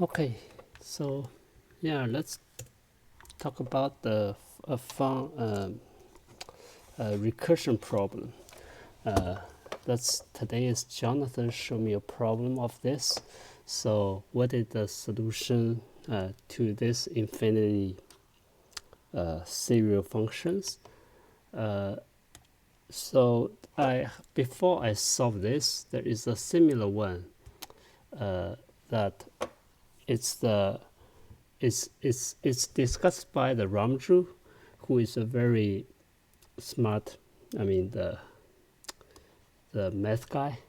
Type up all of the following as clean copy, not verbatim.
Okay, so yeah, let's talk about the fun recursion problem. Uh, that's today is Jonathan show me a problem of this. So what is the solution to this infinity serial functions? Uh, so I before I solve this, there is a similar one that it's the it's discussed by the Ramanujan, who is a very smart. I mean the math guy.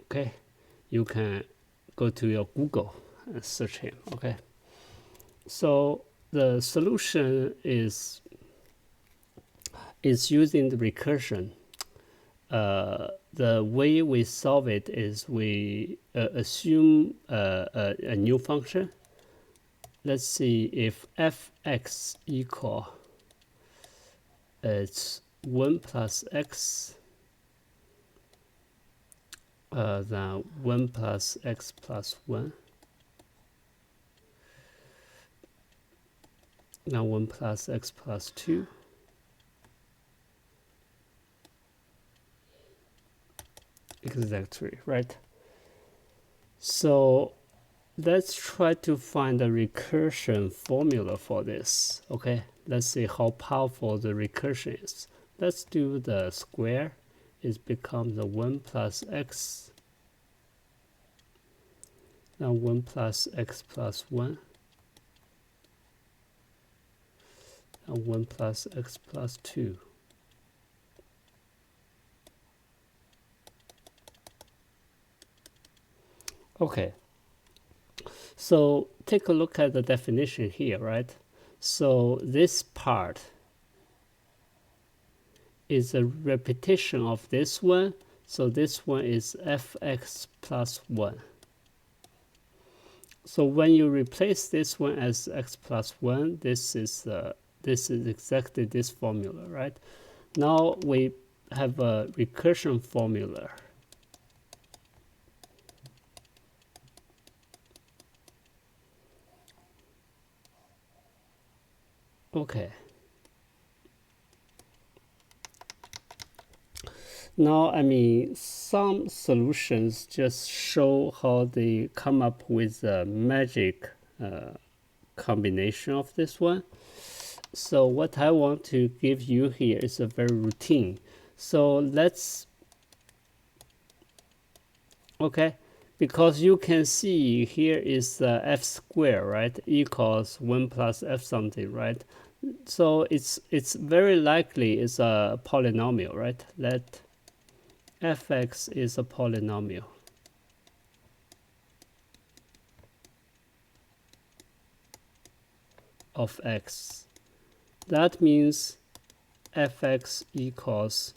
Okay, you can go to your Google and search him. Okay, so the solution is using the recursion. The way we solve it is we assume a new function. Let's see if f(x) equal it's 1 plus x then 1 plus x plus 1. Now 1 plus x plus 2. Exactly, right? So let's try to find a recursion formula for this. Okay, let's see how powerful the recursion is. Let's do the square. It becomes the 1 plus x. Now 1 plus x plus 1. And 1 plus x plus 2. Okay, so take a look at the definition here, right? So this part is a repetition of this one. So this one is fx plus 1. So when you replace this one as x plus 1, this is exactly this formula, right? Now we have a recursion formula. Okay. Now, I mean, some solutions just show how they come up with a magic combination of this one. So what I want to give you here is a very routine. So let's, okay, because you can see here is f squared, right, equals 1 plus f something, right? So it's very likely it's a polynomial, right? Let fx is a polynomial of x. That means fx equals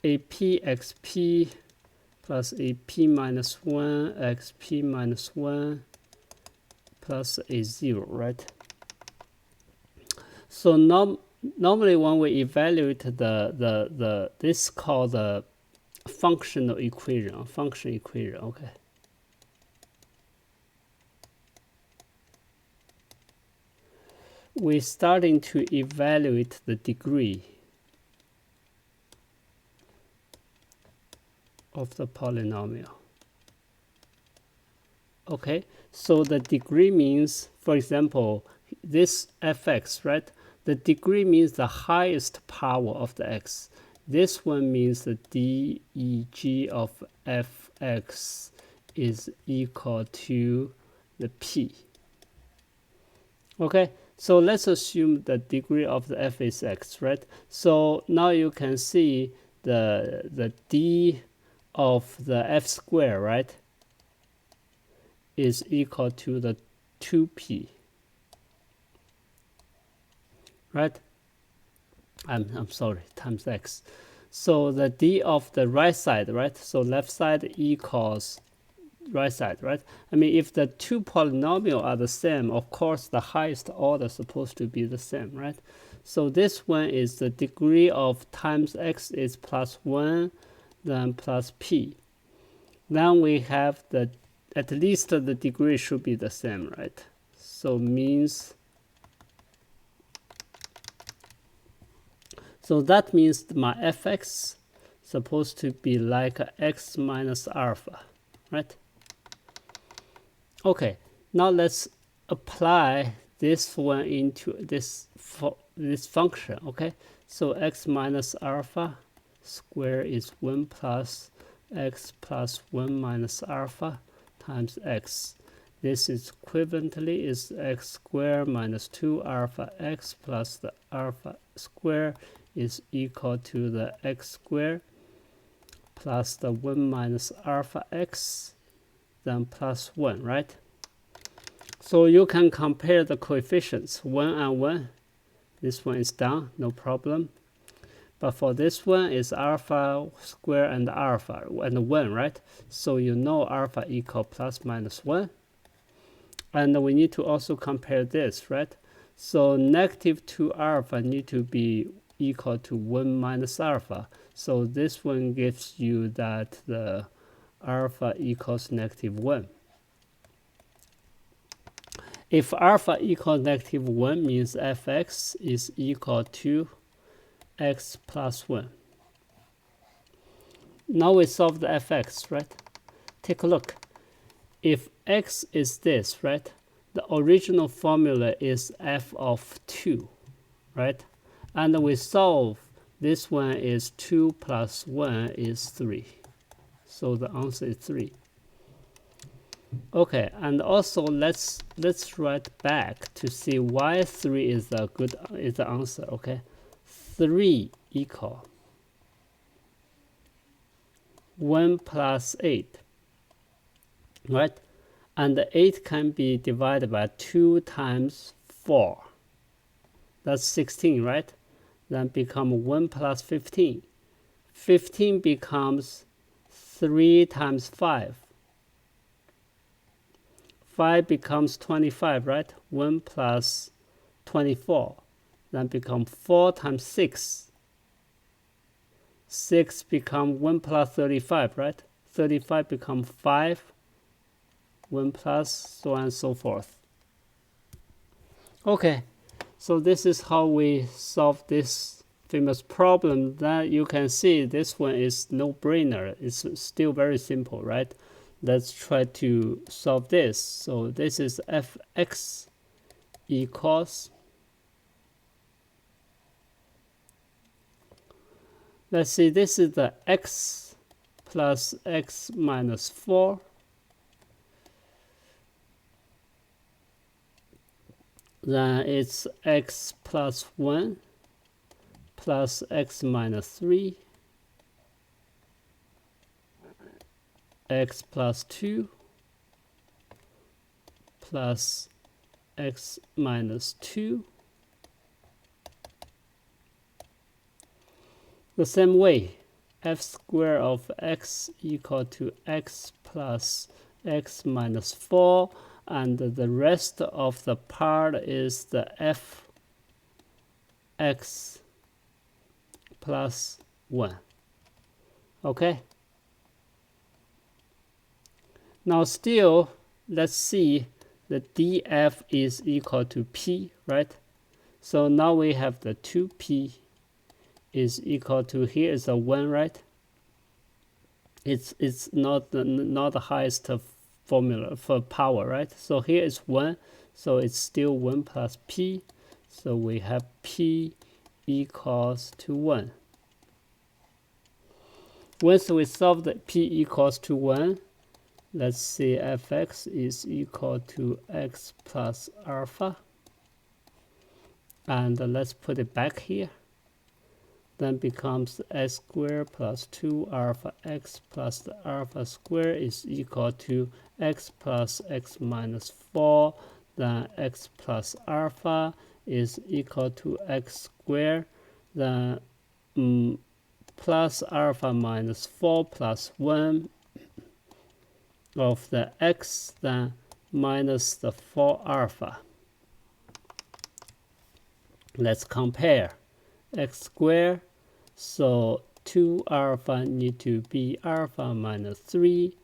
apxp plus ap minus 1 xp minus 1 plus a 0, right? So normally when we evaluate this called the functional equation, function equation, okay. We're starting to evaluate the degree of the polynomial. Okay, so the degree means, for example, this fx, right? The degree means the highest power of the x. This one means the deg of fx is equal to the p. Okay, so let's assume the degree of the f is x, right? So now you can see the d of the f squared, right, is equal to the 2p, right? I'm sorry, times x. So the d of the right side, right? So left side equals right side, right? I mean, if the two polynomials are the same, of course the highest order is supposed to be the same, right? So this one is the degree of times x is plus 1, then plus p. Then we have the, at least the degree should be the same, right? So means, so that means my fx supposed to be like x minus alpha, right? Okay, now let's apply this one into this function, okay? So x minus alpha square is 1 plus x plus 1 minus alpha times x. This is equivalently is x squared minus 2 alpha x plus the alpha square is equal to the x squared plus the 1 minus alpha x, then plus 1, right? So you can compare the coefficients 1 and 1. This one is down, no problem. But for this one is alpha square and alpha and 1, right? So you know alpha equal plus minus 1. And we need to also compare this, right? So negative 2 alpha need to be equal to 1 minus alpha. So this one gives you that the alpha equals negative 1. If alpha equals negative 1 means fx is equal to x plus 1. Now we solve the fx, right? Take a look. If x is this, right? The original formula is f of 2, right? And we solve, this one is 2 plus 1 is 3. So the answer is 3. Okay, and also let's write back to see why 3 is the answer, okay? 3 equal 1 plus 8, right? And the 8 can be divided by 2 times 4. That's 16, right? Then become 1 plus 15. 15 becomes 3 times 5. 5 becomes 25, right? 1 plus 24. Then become 4 times 6. 6 become 1 plus 35, right? 35 become 5. 1 plus, so on and so forth. Okay, so this is how we solve this famous problem. That you can see this one is no-brainer. It's still very simple, right? Let's try to solve this. So this is fx equals, let's see, this is the x plus x minus 4. Then it's x plus 1 plus x minus 3, x plus 2 plus x minus 2. The same way, f squared of x equal to x plus x minus 4, and the rest of the part is the f x plus 1. Okay? Now still, let's see the df is equal to p, right? So now we have the 2p is equal to, here is a 1, right? It's not the highest formula for power, right? So here is 1, so it's still 1 plus p. So we have p equals to 1. Once we solve the p equals to 1, let's see fx is equal to x plus alpha. And let's put it back here. Then becomes x squared plus 2 alpha x plus the alpha square is equal to x plus x minus 4. Then x plus alpha is equal to x squared. Then plus alpha minus 4 plus 1 of the x then minus the 4 alpha. Let's compare x squared. So 2 alpha need to be alpha minus 3,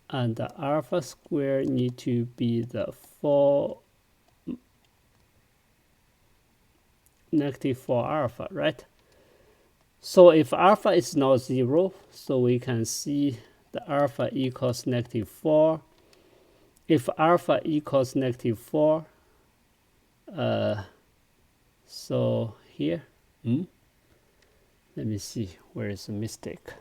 and the alpha squared need to be the 4 negative 4 alpha, right? So if alpha is not 0, so we can see the alpha equals negative 4. If alpha equals negative 4, so here, let me see where is the mistake.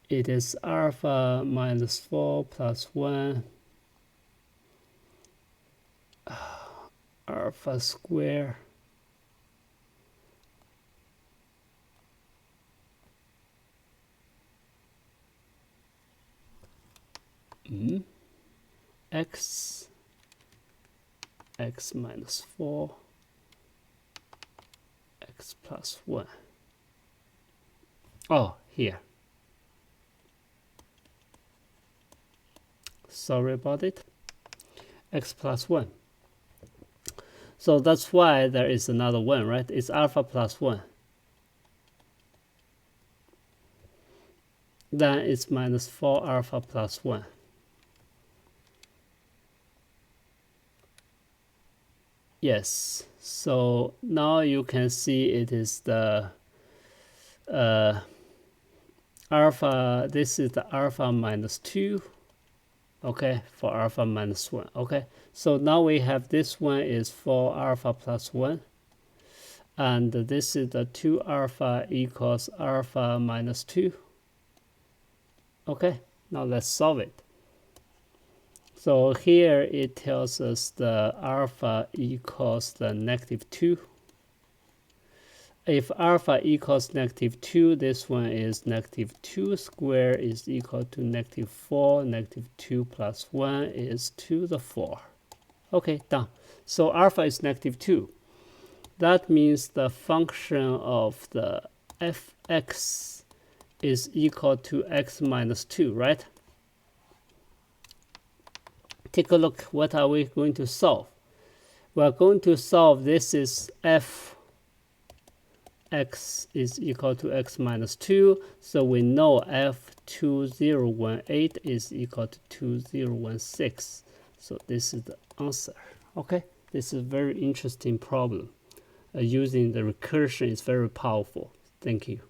It is alpha minus 4 plus 1 alpha square x minus 4 x plus 1. Oh, here. Sorry about it. X plus 1. So that's why there is another 1, right? It's alpha plus 1. Then it's minus 4 alpha plus 1. Yes, so now you can see it is the alpha, this is the alpha minus 2, okay, for alpha minus 1, okay. So now we have this one is 4 alpha plus 1, and this is the 2 alpha equals alpha minus 2, okay. Now let's solve it. So here it tells us the alpha equals the negative 2. If alpha equals negative 2, this one is negative 2 squared is equal to negative 4. Negative 2 plus 1 is to the 4. Okay, done. So alpha is negative 2. That means the function of the fx is equal to x minus 2, right? Take a look, what are we going to solve? We're going to solve, this is f x is equal to x minus 2. So we know f2018 is equal to 2016. So this is the answer. Okay, this is a very interesting problem. Using the recursion is very powerful. Thank you.